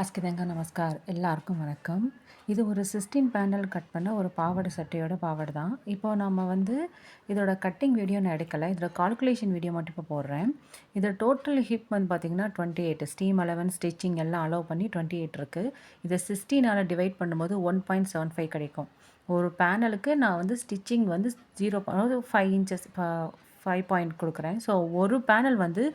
அஸ்கிதங்க நமஸ்கார் எல்லாருக்கும் வணக்கம். இது ஒரு 16 பேனல் கட் பண்ண ஒரு பாவாடை சட்டையோட பாவாடை தான். இப்போ நம்ம வந்து இதோட கட்டிங் வீடியோ நான் எடுக்கலை, இதோட கால்குலேஷன் வீடியோ மட்டும் இப்போ போடுறேன். இதோட டோட்டல் ஹிப் வந்து பார்த்திங்கன்னா 28, ஸ்டீம் 11 ஸ்டிச்சிங் எல்லாம் அலோவ் பண்ணி 28 இருக்குது. இதை 16ஆல் டிவைட் பண்ணும்போது 1.75 கிடைக்கும். ஒரு பேனலுக்கு நான் வந்து ஸ்டிச்சிங் வந்து 5 இன்ச்சஸ் 5 பாயிண்ட் கொடுக்குறேன். ஸோ ஒரு பேனல் வந்து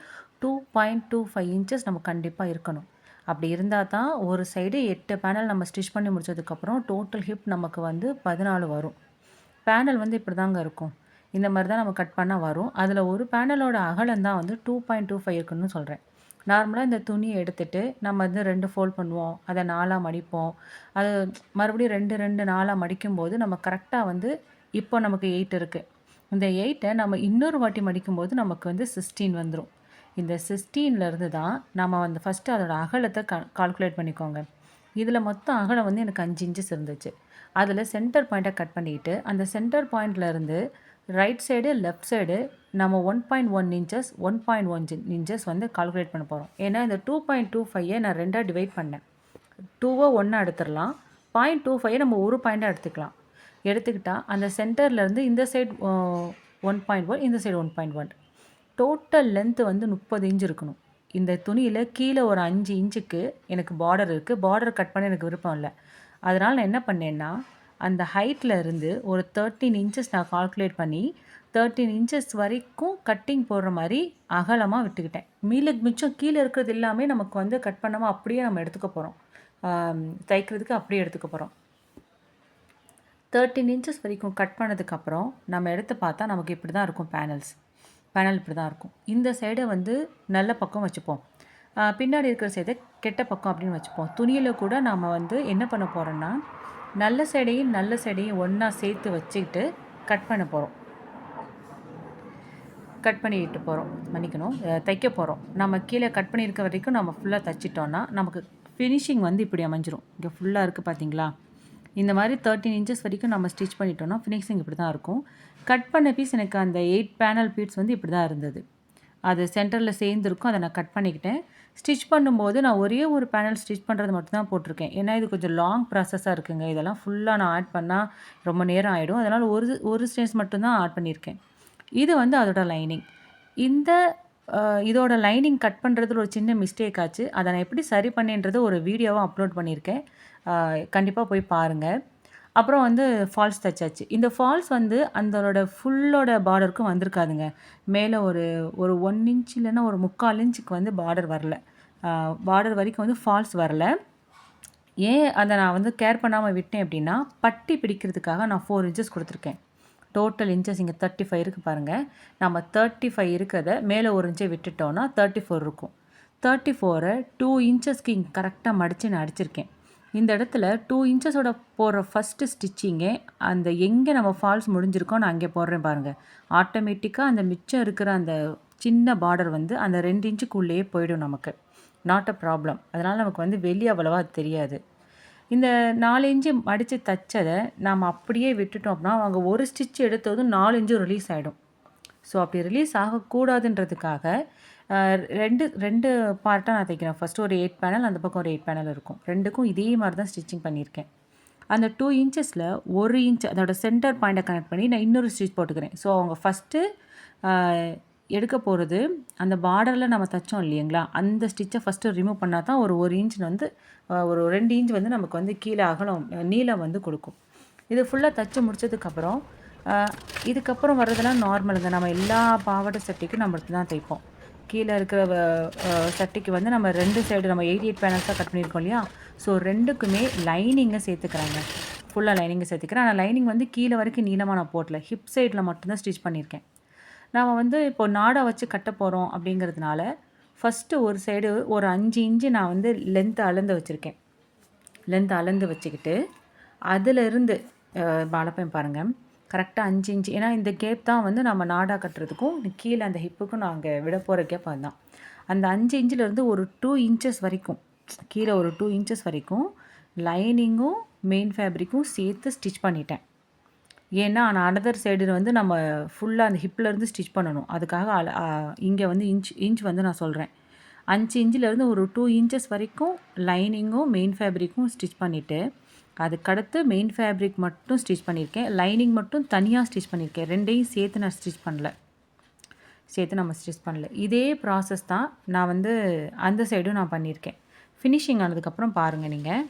2.25 இன்ச்சஸ் நம்ம கண்டிப்பாக இருக்கணும். அப்படி இருந்தால் தான் ஒரு சைடு 8 பேனல் நம்ம ஸ்டிச் பண்ணி முடிச்சதுக்கப்புறம் டோட்டல் ஹிப் நமக்கு வந்து 14 வரும். பேனல் வந்து இப்படி தாங்க இருக்கும். இந்த மாதிரி தான் நம்ம கட் பண்ணால் வரும். அதில் ஒரு பேனலோட அகலம் தான் வந்து 2.25 இருக்குன்னு சொல்கிறேன். நார்மலாக இந்த துணியை எடுத்துகிட்டு நம்ம வந்து 2 ஃபோல்ட் பண்ணுவோம், அதை 4ஆக மடிப்போம். அது மறுபடியும் 2 4ஆக மடிக்கும்போது நம்ம கரெக்டாக வந்து இப்போ நமக்கு 8 இருக்குது. இந்த 8ஐ நம்ம இன்னொரு வாட்டி மடிக்கும்போது நமக்கு வந்து 16 வந்துடும். இந்த 16லேருந்து தான் நம்ம வந்து ஃபஸ்ட்டு அதோட அகலத்தை கால்குலேட் பண்ணிக்கோங்க. இதில் மொத்தம் அகலம் வந்து எனக்கு 5 இன்ச்சஸ் இருந்துச்சு. அதில் சென்டர் பாயிண்ட்டை கட் பண்ணிவிட்டு அந்த சென்டர் பாயிண்ட்லேருந்து ரைட் சைடு லெஃப்ட் சைடு நம்ம 1.1 இன்ச்சஸ் 1.1 இன்ச்சஸ் வந்து கால்குலேட் பண்ண போகிறோம். ஏன்னா இந்த 2.25ஐ நான் 2ஆக டிவைட் பண்ணேன். 2 1 எடுத்துடலாம், 0.25ஐ நம்ம ஒரு பாயிண்ட்டாக எடுத்துக்கலாம். எடுத்துக்கிட்டால் அந்த சென்டர்லேருந்து இந்த சைடு 1.1 இந்த சைடு 1.1 டோட்டல் லென்த்து வந்து 30 இன்ச் இருக்கணும். இந்த துணியில் கீழே ஒரு 5 இன்ச்சுக்கு எனக்கு பார்டர் இருக்குது. பார்டர் கட் பண்ண எனக்கு விருப்பம் இல்லை. அதனால் நான் என்ன பண்ணேன்னா, அந்த ஹைட்டில் இருந்து ஒரு 13 இன்ச்சஸ் நான் கால்குலேட் பண்ணி 13 இன்ச்சஸ் வரைக்கும் கட்டிங் போடுற மாதிரி அகலமாக விட்டுக்கிட்டேன். மிச்சம் கீழே இருக்கிறது எல்லாமே நமக்கு வந்து கட் பண்ணாமல் அப்படியே நம்ம எடுத்துக்க போகிறோம். தைக்கிறதுக்கு அப்படியே எடுத்துக்க போகிறோம். 13 இன்ச்சஸ் வரைக்கும் கட் பண்ணதுக்கப்புறம் நம்ம எடுத்து பார்த்தா நமக்கு இப்படி தான் இருக்கும் பேனல் இப்படி தான் இருக்கும். இந்த சைடை வந்து நல்ல பக்கம் வச்சுப்போம், பின்னாடி இருக்கிற சைடை கெட்ட பக்கம் அப்படின்னு வச்சுப்போம். துணியில் கூட நாம் வந்து என்ன பண்ண போகிறோன்னா, நல்ல சைடையும் ஒன்றா சேர்த்து வச்சுக்கிட்டு கட் பண்ண போகிறோம். தைக்க போகிறோம். நம்ம கீழே கட் பண்ணியிருக்க வரைக்கும் நம்ம ஃபுல்லாக தைச்சிட்டோன்னா நமக்கு ஃபினிஷிங் வந்து இப்படி அமைஞ்சிரும். இங்கே ஃபுல்லாக இருக்குது பார்த்தீங்களா? இந்த மாதிரி 13 இன்ச்சஸ் வரைக்கும் நம்ம ஸ்டிச் பண்ணிட்டோம்னா ஃபினிஷிங் இப்படி தான் இருக்கும். கட் பண்ண பீஸ் எனக்கு அந்த 8 பேனல் பீஸ் வந்து இப்படி தான் இருந்தது. அது சென்டரில் சேர்ந்துருக்கும். அதை நான் கட் பண்ணிக்கிட்டேன். ஸ்டிச் பண்ணும்போது நான் ஒரே ஒரு பேனல் ஸ்டிச் பண்ணுறது மட்டும்தான் போட்டிருக்கேன். ஏன்னா இது கொஞ்சம் லாங் ப்ராசஸாக இருக்குங்க. இதெல்லாம் ஃபுல்லாக நான் ஆட் பண்ணால் ரொம்ப நேரம் ஆகிடும். அதனால் ஒரு ஸ்டேஜ் மட்டும்தான் ஆட் பண்ணியிருக்கேன். இது வந்து அதோட லைனிங். இதோட லைனிங் கட் பண்ணுறதுல ஒரு சின்ன மிஸ்டேக் ஆச்சு. அதை நான் எப்படி சரி பண்ணேன்றது ஒரு வீடியோவாக அப்லோட் பண்ணியிருக்கேன். கண்டிப்பாக போய் பாருங்கள். அப்புறம் வந்து ஃபால்ஸ் தைச்சாச்சு. இந்த ஃபால்ஸ் வந்து அதோட ஃபுல்லோட பார்டருக்கும் வந்திருக்காதுங்க. மேலே ஒரு 1 இன்ச் இல்லைன்னா ஒரு 3/4 இன்ச்சுக்கு வந்து பார்டர் வரல. பார்டர் வரைக்கும் வந்து ஃபால்ஸ் வரல. ஏன் அதை நான் வந்து கேர் பண்ணாமல் விட்டேன் அப்படின்னா, பட்டி பிடிக்கிறதுக்காக நான் 4 இன்ச்சஸ் கொடுத்துருக்கேன். டோட்டல் இன்ச்சஸ் இங்கே 35 இருக்குது பாருங்கள். நம்ம 35 இருக்கிறத மேலே ஒரு இன்ச்சை விட்டுட்டோன்னா 34 இருக்கும். 34ஐ 2 இன்ச்சஸ்க்கு இங்கே கரெக்டாக மடித்து நான் அடிச்சிருக்கேன். இந்த இடத்துல 2 இன்ச்சஸோட போடுற ஃபஸ்ட்டு ஸ்டிச்சிங்கே அந்த எங்கே நம்ம ஃபால்ஸ் முடிஞ்சிருக்கோ நான் அங்கே போடுறேன் பாருங்கள். ஆட்டோமேட்டிக்காக அந்த மிச்சம் இருக்கிற அந்த சின்ன பார்டர் வந்து அந்த 2 இன்ச்சுக்குள்ளேயே போயிடும் நமக்கு. Not a problem. அதனால் நமக்கு வந்து வெளியே அவ்வளோவா தெரியாது. இந்த 4 இன்ச்சு மடித்து தைச்சதை நாம் அப்படியே விட்டுட்டோம் அப்படின்னா அவங்க ஒரு ஸ்டிச் எடுத்ததும் 4 இன்ச்சு ரிலீஸ் ஆகிடும். ஸோ அப்படி ரிலீஸ் ஆகக்கூடாதுன்றதுக்காக ரெண்டு பார்ட்டாக நான் தைக்கிறேன். ஃபஸ்ட்டு ஒரு 8 பேனல், அந்த பக்கம் ஒரு 8 பேனல் இருக்கும். ரெண்டுக்கும் இதே மாதிரி தான் ஸ்டிச்சிங் பண்ணியிருக்கேன். அந்த 2 இன்ச்சஸில் 1 இன்ச் அதோட சென்டர் பாயிண்ட்டை கனெக்ட் பண்ணி நான் இன்னொரு ஸ்டிச் போட்டுக்கிறேன். ஸோ அவங்க ஃபஸ்ட்டு எடுக்க போகிறது அந்த பார்டரில் நம்ம தைச்சோம் இல்லைங்களா, அந்த ஸ்டிச்சை ஃபஸ்ட்டு ரிமூவ் பண்ணால் தான் ஒரு இன்ச் வந்து ஒரு 2 இன்ச் வந்து நமக்கு வந்து கீழே அகலம் நீளம் வந்து கொடுக்கும். இது ஃபுல்லாக தைச்சி முடிச்சதுக்கப்புறம் இதுக்கப்புறம் வர்றதெல்லாம் நார்மலுங்க. நம்ம எல்லா பாவாடை சட்டைக்கும் நம்ம தான் தைப்போம். கீழே இருக்கிற சட்டைக்கு வந்து நம்ம 2 சைடு நம்ம 88 பேனல்ஸாக கட் பண்ணியிருக்கோம் இல்லையா, ஸோ 2க்குமே லைனிங்கை சேர்த்துக்கிறாங்க. ஃபுல்லாக லைனிங்கை சேர்த்துக்கிறேன். ஆனால் லைனிங் வந்து கீழே வரைக்கும் நீளமாக நான் போட்டல, ஹிப் சைடில் மட்டும்தான் ஸ்டிச் பண்ணியிருக்கேன். நாம் வந்து இப்போ நாடா வச்சு கட்ட போகிறோம் அப்படிங்கிறதுனால ஃபஸ்ட்டு ஒரு சைடு ஒரு 5 இன்ச்சு நான் வந்து லென்த்து அளந்து வச்சுக்கிட்டு அதிலிருந்து அளப்பேன் பாருங்கள். கரெக்டாக 5 இன்ச்சு. ஏன்னா இந்த கேப் தான் வந்து நம்ம நாடா கட்டுறதுக்கும் கீழே அந்த ஹிப்புக்கும் நாங்கள் விட போகிற கேப் அதுதான். அந்த 5 இன்ச்சிலேருந்து ஒரு 2 இன்ச்சஸ் வரைக்கும், கீழே ஒரு 2 இன்ச்சஸ் வரைக்கும் லைனிங்கும் மெயின் ஃபேப்ரிக்கும் சேர்த்து ஸ்டிச் பண்ணிட்டேன். ஏன்னா அனதர் சைடு வந்து நம்ம ஃபுல்லாக அந்த ஹிப்லேருந்து ஸ்டிச் பண்ணணும். அதுக்காக இங்கே வந்து இன்ச் வந்து நான் சொல்கிறேன். 5 இன்ச்சிலேருந்து ஒரு 2 இன்ச்சஸ் வரைக்கும் லைனிங்கும் மெயின் ஃபேப்ரிக்கும் ஸ்டிச் பண்ணிவிட்டு அதுக்கடுத்து மெயின் ஃபேப்ரிக் மட்டும் ஸ்டிச் பண்ணியிருக்கேன். லைனிங் மட்டும் தனியாக ஸ்டிச் பண்ணியிருக்கேன். 2யும் சேர்த்து நான் ஸ்டிச் பண்ணல. இதே ப்ராசஸ் தான் நான் வந்து அந்த சைடும் நான் பண்ணியிருக்கேன். ஃபினிஷிங் ஆனதுக்கப்புறம் பாருங்கள் நீங்கள்.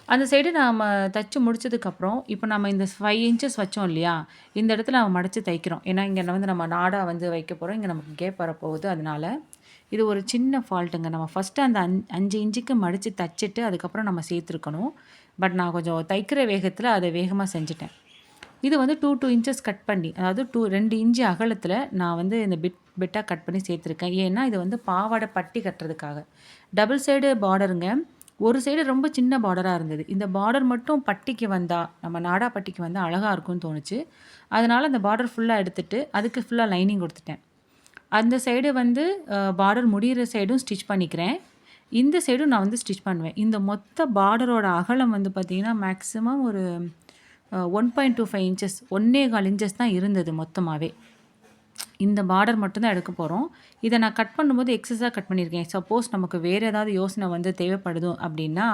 அந்த சைடு நாம் தச்சு முடிச்சதுக்கப்புறம் இப்போ நம்ம இந்த 5 இன்ச்சஸ் வச்சோம் இல்லையா, இந்த இடத்துல நம்ம மடித்து தைக்கிறோம். ஏன்னா இங்கே வந்து நம்ம நாடா வந்து வைக்க போகிறோம். இங்கே நமக்கு கேப் வரப்போகுது. அதனால இது ஒரு சின்ன ஃபால்ட்டுங்க. நம்ம ஃபஸ்ட்டு அந்த 5 இன்ச்சுக்கு மடித்து தச்சுட்டு அதுக்கப்புறம் நம்ம சேர்த்துருக்கணும். பட் நான் கொஞ்சம் தைக்கிற வேகத்தில் அதை வேகமாக செஞ்சுட்டேன். இது வந்து 2 இன்ச்சஸ் கட் பண்ணி, அதாவது 2 இன்ச்சு அகலத்தில் நான் வந்து இந்த பிட்டாக கட் பண்ணி சேர்த்துருக்கேன். ஏன்னா இது வந்து பாவாடை பட்டி கட்டுறதுக்காக. டபுள் சைடு பார்டருங்க. ஒரு சைடு ரொம்ப சின்ன பார்டராக இருந்தது. இந்த பார்டர் மட்டும் பட்டிக்கு வந்தால், நம்ம நாடா பட்டிக்கு வந்தால் அழகாக இருக்கும்னு தோணுச்சு. அதனால் அந்த பார்டர் ஃபுல்லாக எடுத்துகிட்டு அதுக்கு ஃபுல்லாக லைனிங் கொடுத்துட்டேன். அந்த சைடு வந்து பார்டர் முடிகிற சைடும் ஸ்டிச் பண்ணிக்கிறேன். இந்த சைடும் நான் வந்து ஸ்டிச் பண்ணுவேன். இந்த மொத்த பார்டரோட அகலம் வந்து பார்த்திங்கன்னா மேக்ஸிமம் ஒரு 1.25 இன்ச்சஸ் 1.25 இன்ச்சஸ் தான் இருந்தது மொத்தமாகவே. இந்த பார்டர் மட்டும்தான் எடுக்க போகிறோம். இதை நான் கட் பண்ணும்போது எக்ஸஸாக கட் பண்ணியிருக்கேன். சப்போஸ் நமக்கு வேறு ஏதாவது யோசனை வந்து தேவைப்படுதோ அப்படின்னா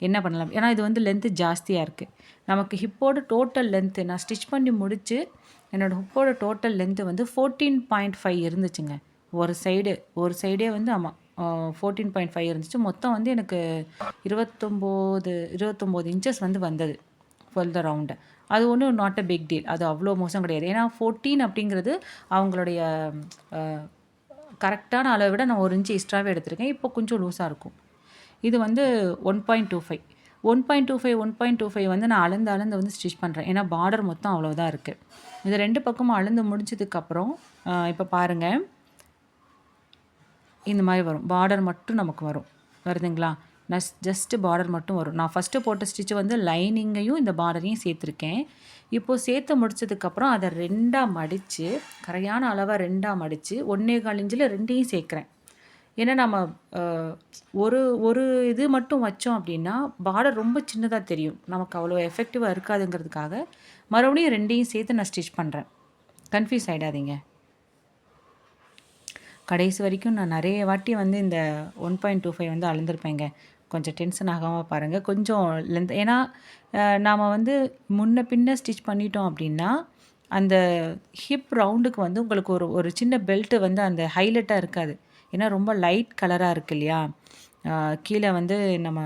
என்ன பண்ணலாம், ஏன்னா இது வந்து லென்த்து ஜாஸ்தியாக இருக்குது. நமக்கு ஹிப்போட டோட்டல் லென்த்து நான் ஸ்டிச் பண்ணி முடித்து என்னோடய ஹிப்போட டோட்டல் லென்த்து வந்து 14.5 இருந்துச்சுங்க. ஒரு சைடே வந்து ஆமாம் 14.5 இருந்துச்சு. மொத்தம் வந்து எனக்கு 29 இன்ச்சஸ் வந்து வந்தது ஃபார் த ரவுண்டு. அது ஒன்றும் நாட் அ பிக் டீல். அது அவ்வளோ மோசம் கிடையாது. ஏன்னா 14 அப்படிங்கிறது அவங்களுடைய கரெக்டான அளவை விட நான் 1 இன்ச்சு எக்ஸ்ட்ராவே எடுத்திருக்கேன். இப்போ கொஞ்சம் லூஸாக இருக்கும். இது வந்து 1.25 வந்து நான் அளந்து வந்து ஸ்டிச் பண்ணுறேன். ஏன்னா பார்டர் மொத்தம் அவ்வளோதான் இருக்குது. இது 2 பக்கமும் அளந்து முடிச்சதுக்கப்புறம் இப்போ பாருங்கள், இந்த மாதிரி வரும். பார்டர் மட்டும் நமக்கு வருதுங்களா? ஜஸ்ட்டு பார்டர் மட்டும் வரும். நான் ஃபஸ்ட்டு போட்ட ஸ்டிச்சு வந்து லைனிங்கையும் இந்த பார்டரையும் சேர்த்துருக்கேன். இப்போது சேர்த்து முடிச்சதுக்கப்புறம் அதை 2ஆக மடித்து, கரையான அளவாக 2ஆக மடித்து 1.25 இன்ச்சில் 2யும் சேர்க்குறேன். ஏன்னா நம்ம ஒரு இது மட்டும் வச்சோம் அப்படின்னா பார்டர் ரொம்ப சின்னதாக தெரியும். நமக்கு அவ்வளோ எஃபெக்டிவாக இருக்காதுங்கிறதுக்காக மறுபடியும் 2யும் சேர்த்து நான் ஸ்டிச் பண்ணுறேன். கன்ஃபியூஸ் ஆகிடாதீங்க. கடைசி வரைக்கும் நான் நிறைய வாட்டி வந்து இந்த 1.25 வந்து அளந்திருப்பேங்க. கொஞ்சம் டென்ஷன் ஆகாமல் பாருங்கள். கொஞ்சம் லென்த், ஏன்னா நாம் வந்து முன்ன பின்ன ஸ்டிச் பண்ணிட்டோம் அப்படின்னா அந்த ஹிப் ரவுண்டுக்கு வந்து உங்களுக்கு ஒரு சின்ன பெல்ட்டு வந்து அந்த ஹைலைட்டாக இருக்காது. ஏன்னா ரொம்ப லைட் கலராக இருக்குது இல்லையா? கீழே வந்து நம்ம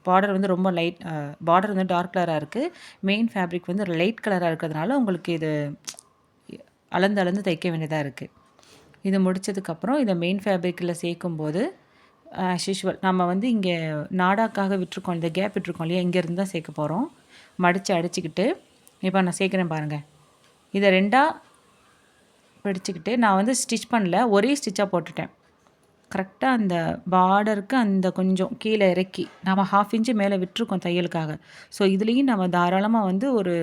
பார்டர் வந்து ரொம்ப பார்டர் வந்து டார்க் கலராக இருக்குது. மெயின் ஃபேப்ரிக் வந்து லைட் கலராக இருக்கிறதுனால உங்களுக்கு இது அளந்து தைக்க வேண்டியதாக இருக்குது. இது முடித்ததுக்கப்புறம் இதை மெயின் ஃபேப்ரிக்கில் சேர்க்கும்போது ஆஸ் யூஷுவல் நம்ம வந்து இங்கே நாடாக்காக விட்டுருக்கோம், இந்த கேப் விட்டுருக்கோம் இல்லையா, இங்கேருந்து தான் சேர்க்க போகிறோம். மடித்து அடிச்சுக்கிட்டு இப்போ நான் சேர்க்குறேன் பாருங்கள். இதை 2ஆக பிடிச்சிக்கிட்டு நான் வந்து ஸ்டிச் பண்ணல, ஒரே ஸ்டிச்சாக போட்டுட்டேன். கரெக்டாக அந்த பார்டருக்கு அந்த கொஞ்சம் கீழே இறக்கி நம்ம 1/2 இன்ச்சு மேலே விட்டுருக்கோம் தையலுக்காக. ஸோ இதுலேயும் நம்ம தாராளமாக வந்து ஒரு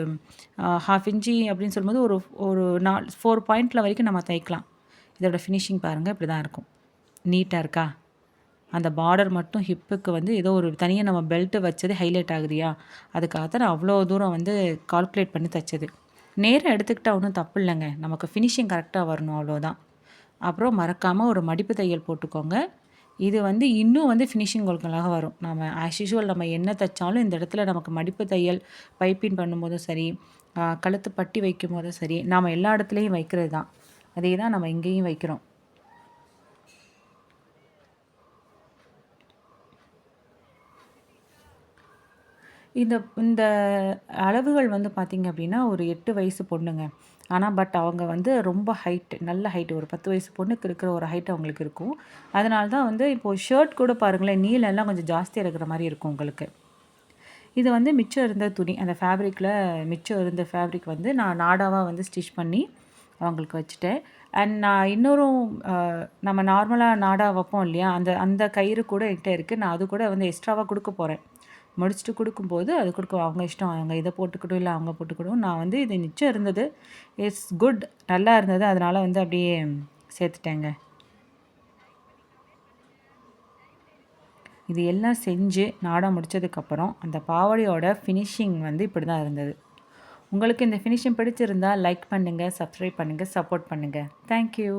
1/2 இன்ச்சு அப்படின்னு சொல்லும்போது ஒரு 4 பாயிண்டில் வரைக்கும் நம்ம தைக்கலாம். இதோட ஃபினிஷிங் பாருங்கள், இப்படி தான் இருக்கும். நீட்டாக இருக்கா? அந்த பார்டர் மட்டும் ஹிப்புக்கு வந்து ஏதோ ஒரு தனியாக நம்ம பெல்ட்டு வச்சது ஹைலைட் ஆகுதியா, அதுக்காக தான் நான் அவ்வளோ தூரம் வந்து கால்குலேட் பண்ணி தைச்சது. நேரம் எடுத்துக்கிட்டால் ஒன்றும் தப்பு இல்லைங்க. நமக்கு ஃபினிஷிங் கரெக்டாக வரணும், அவ்வளோதான். அப்புறம் மறக்காமல் ஒரு மடிப்பு தையல் போட்டுக்கோங்க. இது வந்து இன்னும் வந்து ஃபினிஷிங் ஒர்க்கலாக வரும். நம்ம ஆஸ் யூஷுவல் நம்ம என்ன தைச்சாலும் இந்த இடத்துல நமக்கு மடிப்பு தையல் பைப்பிங் பண்ணும்போதும் சரி, கழுத்து பட்டி வைக்கும் போதும் சரி, நாம் எல்லா இடத்துலையும் வைக்கிறது தான். அதே தான் நம்ம இங்கேயும் வைக்கிறோம். இந்த அளவுகள் வந்து பார்த்திங்க அப்படின்னா ஒரு 8 வயசு பொண்ணுங்க. ஆனால் பட் அவங்க வந்து ரொம்ப நல்ல ஹைட்டு, ஒரு 10 வயசு பொண்ணுக்கு இருக்கிற ஒரு ஹைட் அவங்களுக்கு இருக்கும். அதனால தான் வந்து இப்போது ஷர்ட் கூட பாருங்களேன், நீளம்லாம் கொஞ்சம் ஜாஸ்தியாக இருக்கிற மாதிரி இருக்கும் உங்களுக்கு. இது வந்து மிச்சம் இருந்த துணி, அந்த ஃபேப்ரிக்கில் மிச்சம் இருந்த ஃபேப்ரிக் வந்து நான் நாடாவாக வந்து ஸ்டிச் பண்ணி அவங்களுக்கு வச்சுட்டேன். அண்ட் நான் இன்னொரும் நம்ம நார்மலாக நாடா வைப்போம் இல்லையா, அந்த கயிறு கூட என்கிட்ட இருக்குது. நான் அது கூட வந்து எக்ஸ்ட்ராவாக கொடுக்க போகிறேன். முடிச்சுட்டு கொடுக்கும்போது அது அவங்க இஷ்டம். அவங்க இதை போட்டுக்கிட்டும் இல்லை அவங்க போட்டுக்கிட்டும். நான் வந்து இது மிச்சம் இருந்தது, இட்ஸ் குட், நல்லா இருந்தது, அதனால் வந்து அப்படியே சேர்த்துட்டேங்க. இது எல்லாம் செஞ்சு நாடா முடித்ததுக்கப்புறம் அந்த பாவாடையோட ஃபினிஷிங் வந்து இப்படி தான் இருந்தது. உங்களுக்கு இந்த ஃபினிஷிங் பிடிச்சிருந்தால் லைக் பண்ணுங்கள், சப்ஸ்கிரைப் பண்ணுங்கள், சப்போர்ட் பண்ணுங்கள். தேங்க்யூ.